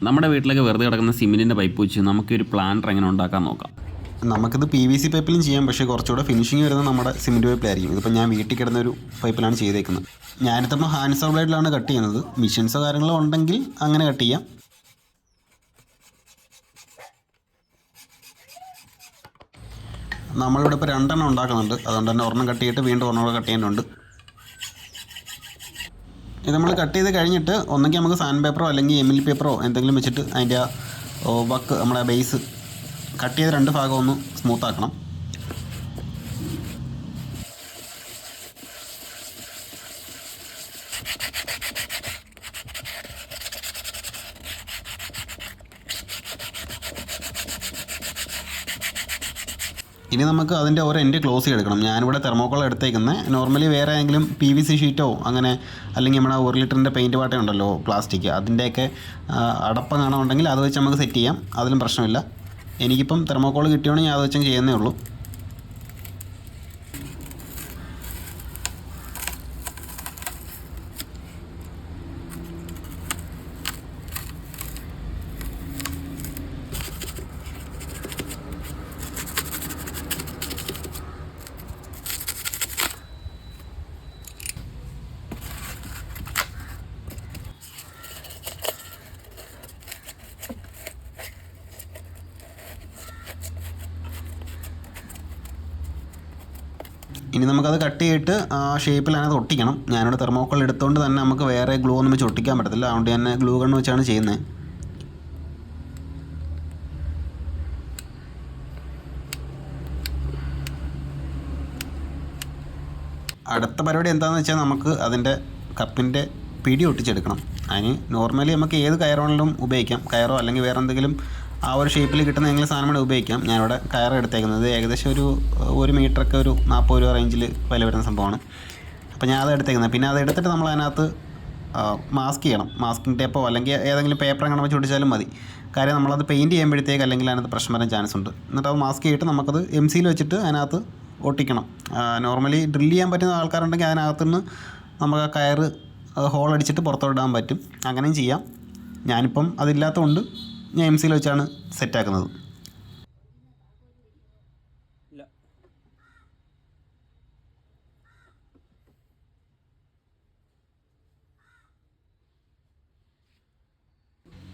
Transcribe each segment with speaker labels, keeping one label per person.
Speaker 1: നമ്മുടെ വീട്ടിലൊക്കെ വെറുതെ കിടക്കുന്ന സിമെൻറ്റിൻ്റെ പൈപ്പ് വെച്ച് നമുക്കൊരു പ്ലാന്റർ എങ്ങനെ ഉണ്ടാക്കാൻ നോക്കാം.
Speaker 2: നമുക്കിത് PVC പൈപ്പിലും ചെയ്യാം, പക്ഷേ കുറച്ചുകൂടെ ഫിനിഷിങ് വരുന്നത് നമ്മുടെ സിമെൻറ്റ് പൈപ്പിലായിരിക്കും. ഇതിപ്പോൾ ഞാൻ വീട്ടിൽ കിടന്നൊരു പൈപ്പിലാണ് ചെയ്തേക്കുന്നത്. ഞാനിപ്പോൾ ഹാൻഡ് സൗ ബ്ലേഡിലാണ് കട്ട് ചെയ്യുന്നത്. മെഷീൻസോ കാര്യങ്ങളോ ഉണ്ടെങ്കിൽ അങ്ങനെ കട്ട് ചെയ്യാം. നമ്മളിവിടെ ഇപ്പോൾ 2 എണ്ണം ഉണ്ടാക്കുന്നുണ്ട്, അതുകൊണ്ട് തന്നെ ഒരെണ്ണം കട്ട് ചെയ്തിട്ട് വീണ്ടും ഒരെണ്ണം കട്ട് ചെയ്യാനുണ്ട്. ഇത് നമ്മൾ കട്ട് ചെയ്ത് കഴിഞ്ഞിട്ട് ഒന്നെങ്കിൽ നമുക്ക് സാൻഡ് പേപ്പറോ അല്ലെങ്കിൽ എമിലി പേപ്പറോ എന്തെങ്കിലും വെച്ചിട്ട് അതിൻ്റെ ആ വക്ക് നമ്മുടെ ബേസ് കട്ട് ചെയ്ത് 2 ഭാഗം ഒന്ന് സ്മൂത്താക്കണം. ഇനി നമുക്ക് അതിൻ്റെ ഒരു എൻഡ് ക്ലോസ് ചെയ്തെടുക്കണം. ഞാനിവിടെ തെർമോക്കോൾ എടുത്തേക്കുന്നത്. നോർമലി വേറെ ഏതെങ്കിലും PVC ഷീറ്റോ അങ്ങനെ അല്ലെങ്കിൽ നമ്മുടെ 1 ലിറ്ററിൻ്റെ പെയിൻറ്റ് പാട്ടയുണ്ടല്ലോ പ്ലാസ്റ്റിക്, അതിൻ്റെയൊക്കെ അടപ്പം കാണുന്നുണ്ടെങ്കിൽ അത് വെച്ച് നമുക്ക് സെറ്റ് ചെയ്യാം, അതിലും പ്രശ്നമില്ല. എനിക്കിപ്പം തെർമോക്കോൾ കിട്ടിയോണെങ്കിൽ അത് വെച്ചും ചെയ്യുന്നേ ഉള്ളൂ. ഇനി നമുക്കത് കട്ട് ചെയ്തിട്ട് ആ ഷേപ്പിൽ അതിനകത്ത് ഒട്ടിക്കണം. ഞാനിവിടെ തെർമോക്കോൾ എടുത്തുകൊണ്ട് തന്നെ നമുക്ക് വേറെ ഗ്ലൂ ഒന്നും വെച്ച് ഒട്ടിക്കാൻ പറ്റത്തില്ല, അതുകൊണ്ട് തന്നെ ഗ്ലൂ ഗണ്ണ് വെച്ചാണ് ചെയ്യുന്നത്. അടുത്ത പരിപാടി എന്താണെന്ന് വെച്ചാൽ നമുക്ക് അതിൻ്റെ കപ്പിൻ്റെ പിടി ഒട്ടിച്ചെടുക്കണം. അതിന് നോർമലി നമുക്ക് ഏത് കയറുകളിലും ഉപയോഗിക്കാം, കയറോ അല്ലെങ്കിൽ വേറെ എന്തെങ്കിലും ആ ഒരു ഷേപ്പിൽ കിട്ടുന്ന ഏതെങ്കിലും സാധനം കൂടെ ഉപയോഗിക്കാം. ഞാനിവിടെ കയറ് എടുത്തേക്കുന്നത് ഏകദേശം ഒരു മീറ്ററൊക്കെ ഒരു 40 രൂപ റേഞ്ചിൽ വില വരുന്ന സംഭവമാണ്. അപ്പോൾ ഞാൻ അത് എടുത്തേക്കുന്നത്. പിന്നെ അത് എടുത്തിട്ട് നമ്മൾ അതിനകത്ത് മാസ്ക് ചെയ്യണം. മാസ്കിംഗ് ടേപ്പോ അല്ലെങ്കിൽ ഏതെങ്കിലും പേപ്പർ അങ്ങനെ വെച്ച് ഒട്ടിച്ചാലും മതി. കാര്യം നമ്മളത് പെയിൻറ്റ് ചെയ്യുമ്പോഴത്തേക്ക് അല്ലെങ്കിൽ അതിനകത്ത് പ്രശ്നം വരാൻ ചാൻസ് ഉണ്ട്. എന്നിട്ട് അത് മാസ്ക് ചെയ്തിട്ട് നമുക്കത് MC വെച്ചിട്ട് അതിനകത്ത് ഒട്ടിക്കണം. നോർമലി ഡ്രില്ല് ചെയ്യാൻ പറ്റുന്ന ആൾക്കാരുണ്ടെങ്കിൽ അതിനകത്തുനിന്ന് നമുക്ക് ആ കയറ് ഹോൾ അടിച്ചിട്ട് പുറത്തോട്ടിടാൻ പറ്റും, അങ്ങനെയും ചെയ്യാം. ഞാനിപ്പം അതില്ലാത്തതുകൊണ്ട് ഞാൻ MC വെച്ചാണ് സെറ്റാക്കുന്നത്.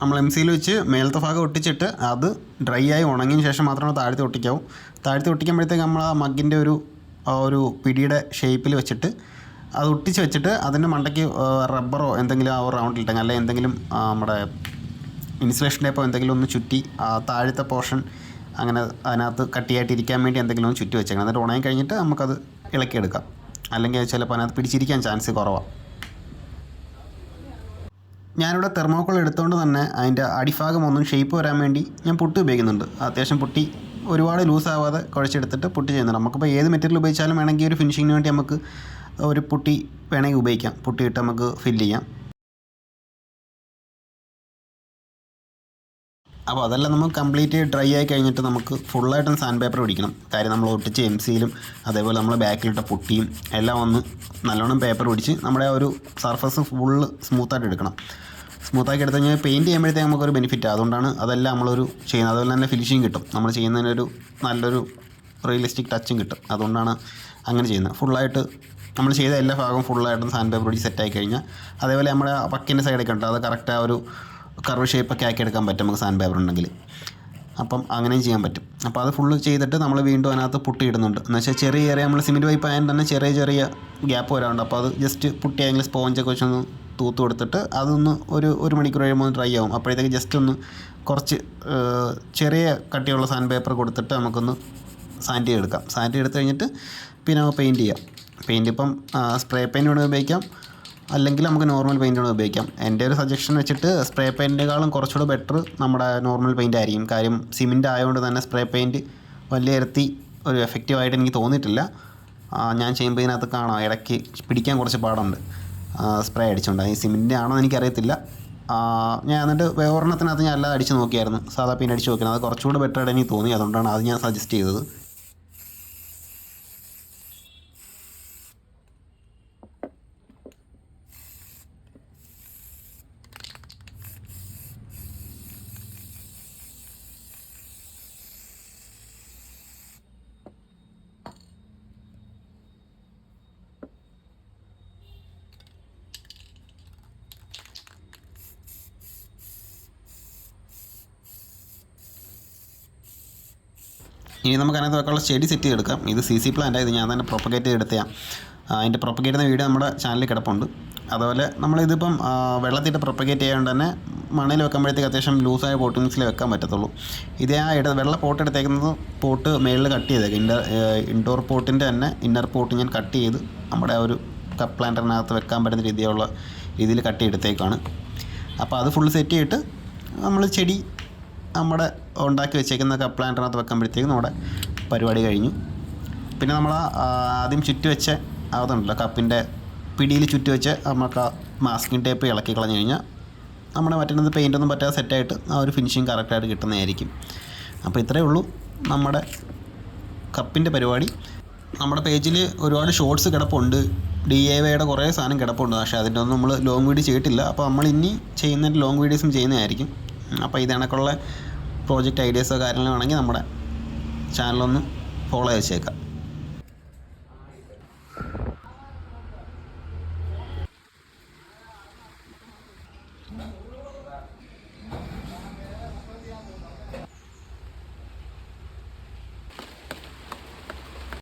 Speaker 2: നമ്മൾ MC വെച്ച് മേലത്തെ ഭാഗം ഒട്ടിച്ചിട്ട് അത് ഡ്രൈ ആയി ഉണങ്ങിയ ശേഷം മാത്രമേ താഴത്തെ ഒട്ടിക്കാവൂ. താഴത്തെ ഒട്ടിക്കുമ്പോഴത്തേക്ക് നമ്മൾ ആ മഗ്ഗിൻ്റെ ഒരു പിടിയുടെ ഷേപ്പിൽ വെച്ചിട്ട് അത് ഒട്ടിച്ച് വെച്ചിട്ട് അതിൻ്റെ മണ്ടയ്ക്ക് റബ്ബറോ എന്തെങ്കിലും ആ റൗണ്ടിലിട്ടെങ്കിൽ അല്ലെങ്കിൽ എന്തെങ്കിലും നമ്മുടെ ഇൻസുലേഷൻ ടേപ്പോ എന്തെങ്കിലും ഒന്ന് ചുറ്റി താഴത്തെ പോർഷൻ അങ്ങനെ അതിനകത്ത് കട്ടിയായിട്ടിരിക്കാൻ വേണ്ടി എന്തെങ്കിലും ഒന്ന് ചുറ്റി വെച്ചേക്കണം. എന്നിട്ട് ഉണങ്ങി കഴിഞ്ഞിട്ട് നമുക്കത് ഇളക്കിയെടുക്കാം, അല്ലെങ്കിൽ അത് ചിലപ്പോൾ അതിനകത്ത് പിടിച്ചിരിക്കാൻ ചാൻസ് കുറവാണ്. ഞാനിവിടെ തെർമോക്കോൾ എടുത്തുകൊണ്ട് തന്നെ അതിൻ്റെ അടിഭാഗം ഒന്നും ഷേപ്പ് വരാൻ വേണ്ടി ഞാൻ പുട്ടി ഉപയോഗിക്കുന്നുണ്ട്. അത്യാവശ്യം പുട്ടി ഒരുപാട് ലൂസാവാതെ കുഴച്ചെടുത്തിട്ട് പുട്ടി ചെയ്യുന്നുണ്ട്. നമുക്കിപ്പോൾ ഏത് മെറ്റീരിയൽ ഉപയോഗിച്ചാലും വേണമെങ്കിൽ ഒരു ഫിനിഷിങ്ങിന് വേണ്ടി നമുക്ക് ഒരു പുട്ടി വേണമെങ്കിൽ ഉപയോഗിക്കാം. പുട്ടിയിട്ട് നമുക്ക് ഫില്ല് ചെയ്യാം. അപ്പോൾ അതെല്ലാം നമുക്ക് കംപ്ലീറ്റ് ഡ്രൈ ആയി കഴിഞ്ഞിട്ട് നമുക്ക് ഫുള്ളായിട്ടും സാൻഡ് പേപ്പർ പിടിക്കണം. കാര്യം നമ്മൾ ഒട്ടിച്ച് MC അതേപോലെ നമ്മൾ ബാക്കിലിട്ട പുട്ടിയും എല്ലാം ഒന്ന് നല്ലോണം പേപ്പർ പിടിച്ച് നമ്മുടെ ഒരു സർഫസ് ഫുള്ള് സ്മൂത്തായിട്ട് എടുക്കണം. സ്മൂത്താക്കി എടുത്തു കഴിഞ്ഞാൽ പെയിൻറ്റ് ചെയ്യുമ്പോഴത്തേക്ക് നമുക്കൊരു ബെനിഫിറ്റ്. അതുകൊണ്ടാണ് അതെല്ലാം നമ്മളൊരു ചെയ്യുന്നത്. അതുപോലെ തന്നെ ഫിനിഷിങ് കിട്ടും, നമ്മൾ ചെയ്യുന്നതിനൊരു നല്ലൊരു റിയലിസ്റ്റിക് ടച്ചും കിട്ടും. അതുകൊണ്ടാണ് അങ്ങനെ ചെയ്യുന്നത്. ഫുള്ളായിട്ട് നമ്മൾ ചെയ്ത എല്ലാ ഭാഗവും ഫുള്ളായിട്ടും സാൻഡ് പേപ്പർ പിടിച്ച് സെറ്റായി കഴിഞ്ഞാൽ അതേപോലെ നമ്മുടെ പക്കിൻ്റെ സൈഡൊക്കെ ഉണ്ട്, അത് കറക്റ്റ് ആ ഒരു കർവ് ഷേപ്പൊക്കെ ആക്കി എടുക്കാൻ പറ്റും നമുക്ക് സാൻഡ് പേപ്പർ ഉണ്ടെങ്കിൽ. അപ്പം അങ്ങനെയും ചെയ്യാൻ പറ്റും. അപ്പോൾ അത് ഫുള്ള് ചെയ്തിട്ട് നമ്മൾ വീണ്ടും അതിനകത്ത് പുട്ടി ഇടുന്നുണ്ട്. എന്ന് വെച്ചാൽ ചെറിയ നമ്മൾ സിമെൻറ്റ് പൈപ്പ് ആയാലും തന്നെ ചെറിയ ഗ്യാപ്പ് വരാറുണ്ട്. അപ്പോൾ അത് ജസ്റ്റ് പുട്ടി ആയെങ്കിലും സ്പോഞ്ചൊക്കെ വെച്ചൊന്ന് തൂത്ത് കൊടുത്തിട്ട് അതൊന്ന് ഒരു മണിക്കൂർ കഴിയുമ്പോൾ ഡ്രൈ ആവും. അപ്പോഴത്തേക്ക് ജസ്റ്റ് ഒന്ന് കുറച്ച് ചെറിയ കട്ടിയുള്ള സാൻഡ് പേപ്പർ കൊടുത്തിട്ട് നമുക്കൊന്ന് സാൻഡ് ചെയ്തെടുക്കാം. സാൻഡ് ചെയ്തെടുത്ത് കഴിഞ്ഞിട്ട് പിന്നെ പെയിൻറ്റ് ചെയ്യാം. പെയിൻറ്റ് ഇപ്പം സ്പ്രേ പെയിൻറ്റ് വേണമെങ്കിൽ ഉപയോഗിക്കാം, അല്ലെങ്കിൽ നമുക്ക് നോർമൽ പെയിൻറ്റ് വേണമെങ്കിൽ ഉപയോഗിക്കാം. എൻ്റെ ഒരു സജഷൻ വെച്ചിട്ട് സ്പ്രേ പെയിൻറ്റിനേക്കാളും കുറച്ചുകൂടെ ബെറ്റർ നമ്മുടെ നോർമൽ പെയിൻറ്റ് ആയിരിക്കും. കാര്യം സിമെൻറ്റ് ആയതുകൊണ്ട് തന്നെ സ്പ്രേ പെയിൻറ്റ് വലിയ ഇരത്തി ഒരു എഫക്റ്റീവായിട്ട് എനിക്ക് തോന്നിയിട്ടില്ല. ഞാൻ ചെയ്യുമ്പോൾ ഇതിനകത്ത് കാണാം ഇടയ്ക്ക് പിടിക്കാൻ കുറച്ച് പാടുണ്ട് സ്പ്രേ അടിച്ചുകൊണ്ട്. ഈ സിമെൻറ്റിൻ്റെ ആണോ എനിക്കറിയത്തില്ല. ഞാൻ എന്നിട്ട് വേറൊരെണ്ണത്തിനകത്ത് ഞാൻ അല്ലാതെ അടിച്ച് നോക്കിയായിരുന്നു, സാധാ പെയിൻറ്റ് അടിച്ച് നോക്കിയത്. അത് കുറച്ചുകൂടെ ബെറ്റർ ആയിട്ട് എനിക്ക് തോന്നി, അതുകൊണ്ടാണ് അത് ഞാൻ സജസ്റ്റ് ചെയ്തത്. ഇനി നമുക്ക് അതിനകത്ത് വെക്കാനുള്ള ചെടി സെറ്റ് ചെയ്തെടുക്കാം. ഇത് CC പ്ലാന്റ്, ഇത് ഞാൻ തന്നെ പ്രൊപ്പഗേറ്റ് ചെയ്തെടുത്തതാണ്. അതിൻ്റെ പ്രൊപ്പഗേറ്റ് ചെയ്യുന്ന വീഡിയോ നമ്മുടെ ചാനലിൽ കിടപ്പുണ്ട്. അതുപോലെ നമ്മളിതിപ്പം വെള്ളത്തിട്ട് പ്രൊപ്പഗേറ്റ് ചെയ്യാണ്ട് തന്നെ മണ്ണിൽ വെക്കുമ്പോഴത്തേക്ക് അത്യാവശ്യം ലൂസായ പോട്ട് മിക്സിൽ വെക്കാൻ പറ്റത്തുള്ളൂ. ഇതേ വെള്ള പോട്ട് എടുത്തേക്കുന്നത് പോട്ട് മേളിൽ കട്ട് ചെയ്തേക്കാം. ഇൻഡോർ പോട്ടിൻ്റെ തന്നെ ഇന്നർ പോട്ട് ഞാൻ കട്ട് ചെയ്ത് നമ്മുടെ ആ ഒരു കപ്പ് പ്ലാന്ററിനകത്ത് വെക്കാൻ പറ്റുന്ന രീതിയിൽ കട്ട് ചെയ്തെടുത്തേക്കാണ്. അപ്പോൾ അത് ഫുൾ സെറ്റ് ചെയ്തിട്ട് നമ്മൾ ചെടി നമ്മുടെ ഉണ്ടാക്കി വെച്ചേക്കുന്ന കപ്പ് പ്ലാന്ററിനകത്ത് വെക്കുമ്പോഴത്തേക്കും നമ്മുടെ പരിപാടി കഴിഞ്ഞു. പിന്നെ നമ്മൾ ആദ്യം ചുറ്റി വെച്ച അതുണ്ടല്ലോ കപ്പിൻ്റെ പിടിയിൽ ചുറ്റി വെച്ച് നമുക്ക് ആ മാസ്കിങ് ടേപ്പ് ഇളക്കി കളഞ്ഞു കഴിഞ്ഞാൽ നമ്മുടെ മറ്റൊന്നും പെയിൻ്റൊന്നും പറ്റാതെ സെറ്റായിട്ട് ആ ഒരു ഫിനിഷിങ് കറക്റ്റായിട്ട് കിട്ടുന്നതായിരിക്കും. അപ്പോൾ ഇത്രയേ ഉള്ളൂ നമ്മുടെ കപ്പിൻ്റെ പരിപാടി. നമ്മുടെ പേജിൽ ഒരുപാട് ഷോർട്സ് കിടപ്പുണ്ട്, DIYയുടെ കുറേ സാധനം കിടപ്പുണ്ട്. പക്ഷേ അതിൻ്റെ ഒന്നും നമ്മൾ ലോങ് വീഡിയോ ചെയ്തിട്ടില്ല. അപ്പോൾ നമ്മൾ ഇനി ചെയ്യുന്ന ലോങ് വീഡിയോസും ചെയ്യുന്നതായിരിക്കും. അപ്പോൾ ഇത് കണക്കുള്ള പ്രോജക്റ്റ് ഐഡിയാസോ കാര്യങ്ങളോ ആണെങ്കിൽ നമ്മുടെ ചാനലൊന്ന് ഫോളോ ചെയ്ത് വെച്ചേക്കാം.